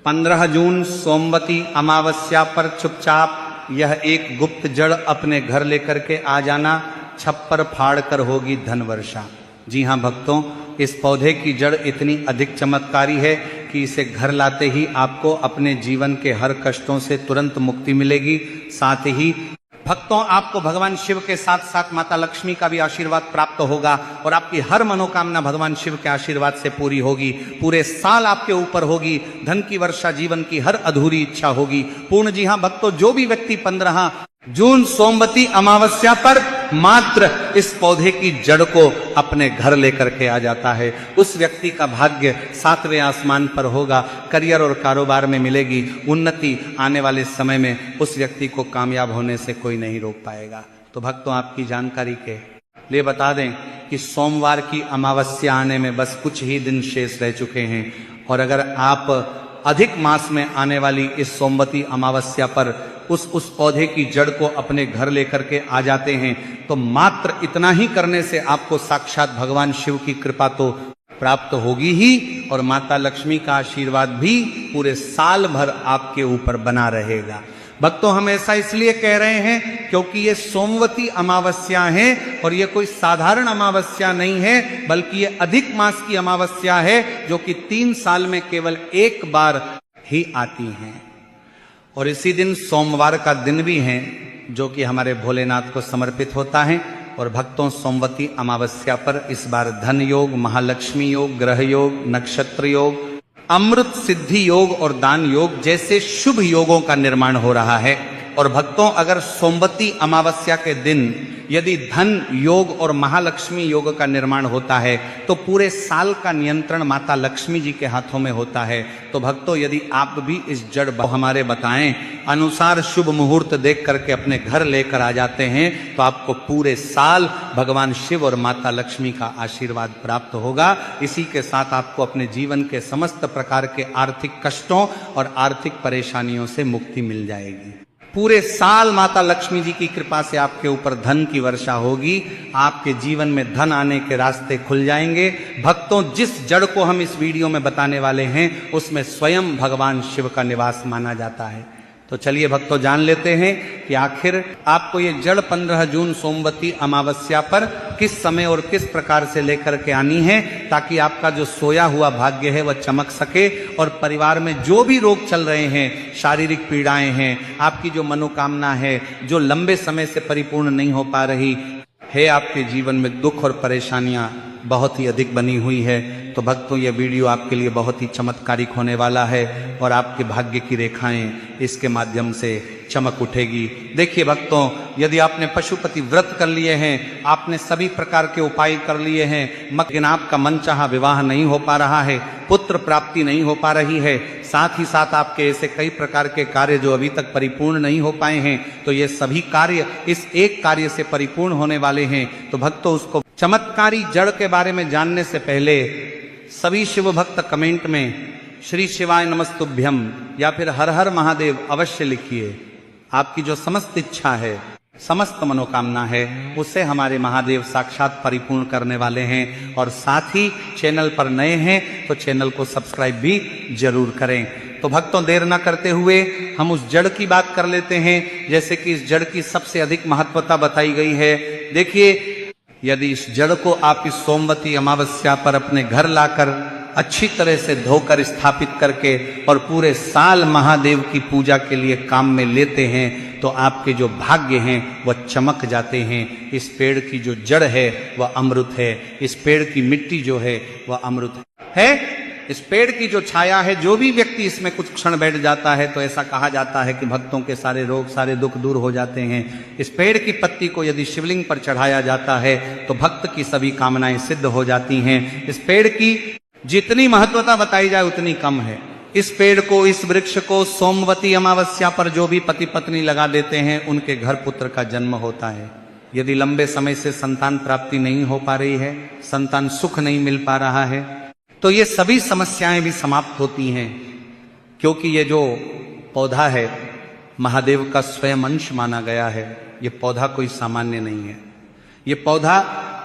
15 जून सोमवती अमावस्या पर चुपचाप यह एक गुप्त जड़ अपने घर लेकर के आ जाना, छप्पर फाड़ कर होगी धन वर्षा। जी हाँ भक्तों, इस पौधे की जड़ इतनी अधिक चमत्कारी है कि इसे घर लाते ही आपको अपने जीवन के हर कष्टों से तुरंत मुक्ति मिलेगी। साथ ही भक्तों, आपको भगवान शिव के साथ साथ माता लक्ष्मी का भी आशीर्वाद प्राप्त होगा और आपकी हर मनोकामना भगवान शिव के आशीर्वाद से पूरी होगी। पूरे साल आपके ऊपर होगी धन की वर्षा, जीवन की हर अधूरी इच्छा होगी पूर्ण। जी हाँ भक्तों, जो भी व्यक्ति 15 जून सोमवती अमावस्या पर मात्र इस पौधे की जड़ को अपने घर लेकर के आ जाता है, उस व्यक्ति का भाग्य 7वें आसमान पर होगा। करियर और कारोबार में मिलेगी उन्नति। आने वाले समय में उस व्यक्ति को कामयाब होने से कोई नहीं रोक पाएगा। तो भक्तों, आपकी जानकारी के लिए बता दें कि सोमवार की अमावस्या आने में बस कुछ ही दिन शेष रह चुके हैं और अगर आप अधिक मास में आने वाली इस सोमवती अमावस्या पर उस पौधे की जड़ को अपने घर लेकर के आ जाते हैं तो मात्र इतना ही करने से आपको साक्षात भगवान शिव की कृपा तो प्राप्त होगी ही और माता लक्ष्मी का आशीर्वाद भी पूरे साल भर आपके ऊपर बना रहेगा। भक्तों, हम ऐसा इसलिए कह रहे हैं क्योंकि ये सोमवती अमावस्या है और ये कोई साधारण अमावस्या नहीं है, बल्कि ये अधिक मास की अमावस्या है जो कि 3 साल में केवल एक बार ही आती हैं। और इसी दिन सोमवार का दिन भी है जो कि हमारे भोलेनाथ को समर्पित होता है। और भक्तों, सोमवती अमावस्या पर इस बार धन योग, महालक्ष्मी योग, ग्रह योग, नक्षत्र योग, अमृत सिद्धि योग और दान योग जैसे शुभ योगों का निर्माण हो रहा है। और भक्तों, अगर सोमवती अमावस्या के दिन यदि धन योग और महालक्ष्मी योग का निर्माण होता है तो पूरे साल का नियंत्रण माता लक्ष्मी जी के हाथों में होता है। तो भक्तों, यदि आप भी इस जड़ हमारे बताएं अनुसार शुभ मुहूर्त देख करके अपने घर लेकर आ जाते हैं तो आपको पूरे साल भगवान शिव और माता लक्ष्मी का आशीर्वाद प्राप्त होगा। इसी के साथ आपको अपने जीवन के समस्त प्रकार के आर्थिक कष्टों और आर्थिक परेशानियों से मुक्ति मिल जाएगी। पूरे साल माता लक्ष्मी जी की कृपा से आपके ऊपर धन की वर्षा होगी, आपके जीवन में धन आने के रास्ते खुल जाएंगे। भक्तों, जिस जड़ को हम इस वीडियो में बताने वाले हैं उसमें स्वयं भगवान शिव का निवास माना जाता है। तो चलिए भक्तों, जान लेते हैं कि आखिर आपको ये जड़ 15 जून सोमवती अमावस्या पर किस समय और किस प्रकार से लेकर के आनी है ताकि आपका जो सोया हुआ भाग्य है वह चमक सके और परिवार में जो भी रोग चल रहे हैं, शारीरिक पीड़ाएं हैं, आपकी जो मनोकामना है जो लंबे समय से परिपूर्ण नहीं हो पा रही है, आपके जीवन में दुख और परेशानियां बहुत ही अधिक बनी हुई है, तो भक्तों ये वीडियो आपके लिए बहुत ही चमत्कारिक होने वाला है और आपके भाग्य की रेखाएं इसके माध्यम से चमक उठेगी। देखिए भक्तों, यदि आपने पशुपति व्रत कर लिए हैं, आपने सभी प्रकार के उपाय कर लिए हैं, मगर आपका मनचाहा विवाह नहीं हो पा रहा है, पुत्र प्राप्ति नहीं हो पा रही है, साथ ही साथ आपके ऐसे कई प्रकार के कार्य जो अभी तक परिपूर्ण नहीं हो पाए हैं, तो ये सभी कार्य इस एक कार्य से परिपूर्ण होने वाले हैं। तो भक्तों, उसको चमत्कारी जड़ के बारे में जानने से पहले सभी शिव भक्त कमेंट में श्री शिवाय नमस्तुभ्यम या फिर हर हर महादेव अवश्य लिखिए। आपकी जो समस्त इच्छा है, समस्त मनोकामना है, उसे हमारे महादेव साक्षात परिपूर्ण करने वाले हैं। और साथ ही चैनल पर नए हैं तो चैनल को सब्सक्राइब भी जरूर करें। तो भक्तों, देर न करते हुए हम उस जड़ की बात कर लेते हैं। जैसे कि इस जड़ की सबसे अधिक महत्वता बताई गई है। देखिए, यदि इस जड़ को आप इस सोमवती अमावस्या पर अपने घर लाकर अच्छी तरह से धोकर स्थापित करके और पूरे साल महादेव की पूजा के लिए काम में लेते हैं तो आपके जो भाग्य हैं वह चमक जाते हैं। इस पेड़ की जो जड़ है वह अमृत है, इस पेड़ की मिट्टी जो है वह अमृत है। इस पेड़ की जो छाया है, जो भी व्यक्ति इसमें कुछ क्षण बैठ जाता है तो ऐसा कहा जाता है कि भक्तों के सारे रोग, सारे दुख दूर हो जाते हैं। इस पेड़ की पत्ती को यदि शिवलिंग पर चढ़ाया जाता है तो भक्त की सभी कामनाएं सिद्ध हो जाती हैं। इस पेड़ की जितनी महत्वता बताई जाए उतनी कम है। इस पेड़ को, इस वृक्ष को सोमवती अमावस्या पर जो भी पति पत्नी लगा देते हैं उनके घर पुत्र का जन्म होता है। यदि लंबे समय से संतान प्राप्ति नहीं हो पा रही है, संतान सुख नहीं मिल पा रहा है, तो ये सभी समस्याएं भी समाप्त होती हैं। क्योंकि ये जो पौधा है महादेव का स्वयं अंश माना गया है। ये पौधा कोई सामान्य नहीं है। ये पौधा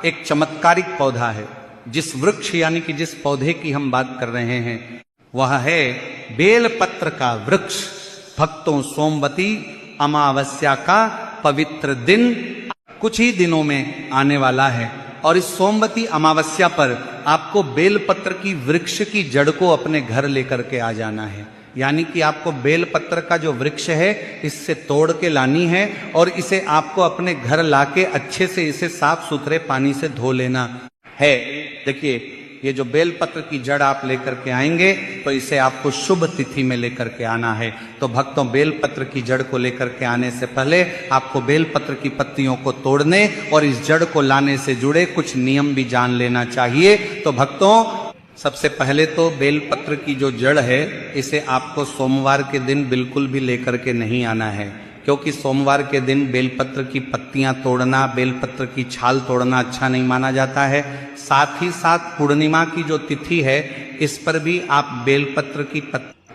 एक चमत्कारिक पौधा है। जिस वृक्ष यानी कि जिस पौधे की हम बात कर रहे हैं वह है बेलपत्र का वृक्ष भक्तों सोमवती अमावस्या का पवित्र दिन कुछ ही दिनों में आने वाला है। और इस सोमवती अमावस्या पर आपको बेलपत्र की वृक्ष की जड़ को अपने घर लेकर के आ जाना है। यानी कि आपको बेलपत्र का जो वृक्ष है इससे तोड़ के लानी है और इसे आपको अपने घर लाके अच्छे से इसे साफ सुथरे पानी से धो लेना है। देखिए, ये जो बेलपत्र की जड़ आप लेकर के आएंगे तो इसे आपको शुभ तिथि में लेकर के आना है। तो भक्तों, बेलपत्र की जड़ को लेकर के आने से पहले आपको बेलपत्र की पत्तियों को तोड़ने और इस जड़ को लाने से जुड़े कुछ नियम भी जान लेना चाहिए। तो भक्तों, सबसे पहले तो बेलपत्र की जो जड़ है इसे आपको सोमवार के दिन बिल्कुल भी लेकर के नहीं आना है, क्योंकि सोमवार के दिन बेलपत्र की पत्तियां तोड़ना, बेलपत्र की छाल तोड़ना अच्छा नहीं माना जाता है। साथ ही साथ पूर्णिमा की जो तिथि है इस पर भी आप बेलपत्र की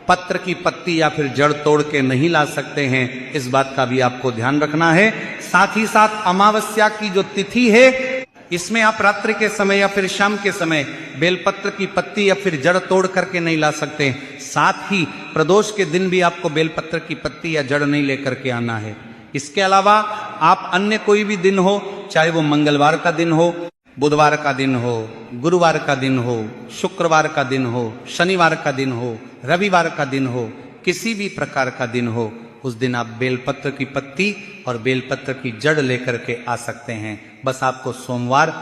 पत्र की पत्ती या फिर जड़ तोड़ के नहीं ला सकते हैं। इस बात का भी आपको ध्यान रखना है। साथ ही साथ अमावस्या की जो तिथि है इसमें आप रात्रि के समय या फिर शाम के समय बेलपत्र की पत्ती या फिर जड़ तोड़ करके नहीं ला सकते। साथ ही प्रदोष के दिन भी आपको बेलपत्र की पत्ती या जड़ नहीं लेकर के आना है। इसके अलावा आप अन्य कोई भी दिन हो, चाहे वो मंगलवार का दिन हो, बुधवार का दिन हो, गुरुवार का दिन हो, शुक्रवार का दिन हो, शनिवार का दिन हो, रविवार का दिन हो, किसी भी प्रकार का दिन हो, उस दिन आप बेलपत्र की पत्ती और बेलपत्र की जड़ लेकर के आ सकते हैं। बस आपको सोमवार,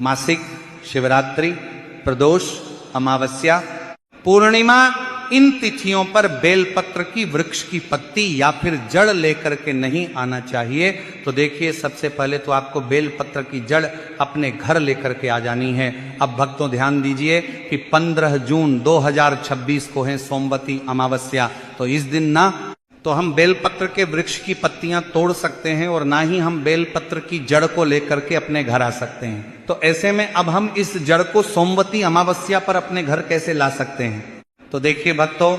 मासिक, शिवरात्रि, प्रदोष, अमावस्या, पूर्णिमा, इन तिथियों पर बेलपत्र की वृक्ष की पत्ती या फिर जड़ लेकर के नहीं आना चाहिए। तो देखिए, सबसे पहले तो आपको बेलपत्र की जड़ अपने घर लेकर के आ जानी है। अब भक्तों ध्यान दीजिए कि 15 जून 2026 को है सोमवती अमावस्या। तो इस दिन ना तो हम बेलपत्र के वृक्ष की पत्तियां तोड़ सकते हैं और ना ही हम बेलपत्र की जड़ को लेकर के अपने घर आ सकते हैं। तो ऐसे में अब हम इस जड़ को सोमवती अमावस्या पर अपने घर कैसे ला सकते हैं? तो देखिए भक्तों,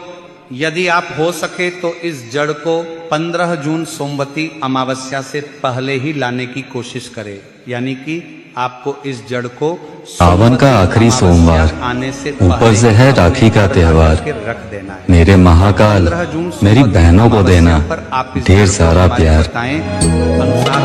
यदि आप हो सके तो इस जड़ को 15 जून सोमवती अमावस्या से पहले ही लाने की कोशिश करें। यानी कि आपको इस जड़ को सावन का आखिरी सोमवार आने से ऊपर से है राखी का त्योहार। रख देना है। मेरे महाकाल मेरी बहनों को देना ढेर सारा प्यार। अनुसार